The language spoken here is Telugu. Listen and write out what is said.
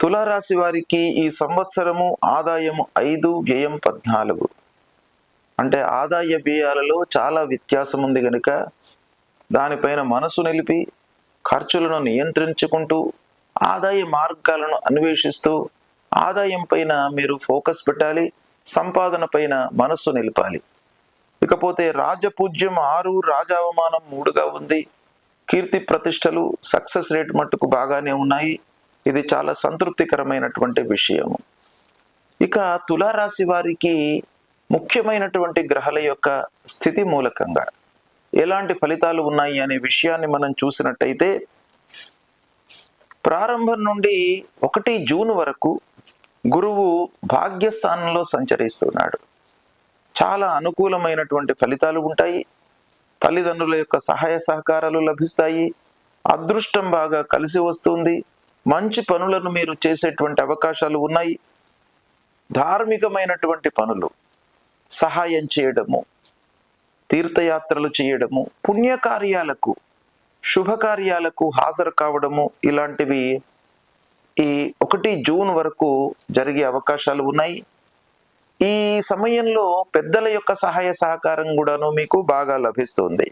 తులారాశి వారికి ఈ సంవత్సరము ఆదాయము 5, వ్యయం 14. అంటే ఆదాయ వ్యయాలలో చాలా వ్యత్యాసం ఉంది కనుక దానిపైన మనసు నిలిపి ఖర్చులను నియంత్రించుకుంటూ ఆదాయ మార్గాలను అన్వేషిస్తూ ఆదాయం పైన మీరు ఫోకస్ పెట్టాలి, సంపాదన పైన మనస్సు నిలపాలి. ఇకపోతే రాజపూజ్యం 6, రాజావమానం 3గా ఉంది. కీర్తి ప్రతిష్టలు, సక్సెస్ రేట్ మట్టుకు బాగానే ఉన్నాయి. ఇది చాలా సంతృప్తికరమైనటువంటి విషయము. ఇక తులారాశి వారికి ముఖ్యమైనటువంటి గ్రహాల యొక్క స్థితి మూలకంగా ఎలాంటి ఫలితాలు ఉన్నాయి అనే విషయాన్ని మనం చూసినట్టయితే, ప్రారంభం నుండి 1 జూన్ వరకు గురువు భాగ్యస్థానంలో సంచరిస్తున్నాడు. చాలా అనుకూలమైనటువంటి ఫలితాలు ఉంటాయి. తల్లిదండ్రుల యొక్క సహాయ సహకారాలు లభిస్తాయి. అదృష్టం బాగా కలిసి వస్తుంది. మంచి పనులను మీరు చేసేటువంటి అవకాశాలు ఉన్నాయి. ధార్మికమైనటువంటి పనులు, సహాయం చేయడము, తీర్థయాత్రలు చేయడము, పుణ్యకార్యాలకు, శుభకార్యాలకు హాజరు కావడము, ఇలాంటివి ఈ 1 జూన్ వరకు జరిగే అవకాశాలు ఉన్నాయి. ఈ సమయంలో పెద్దల యొక్క సహాయ సహకారం కూడాను మీకు బాగా లభిస్తుంది.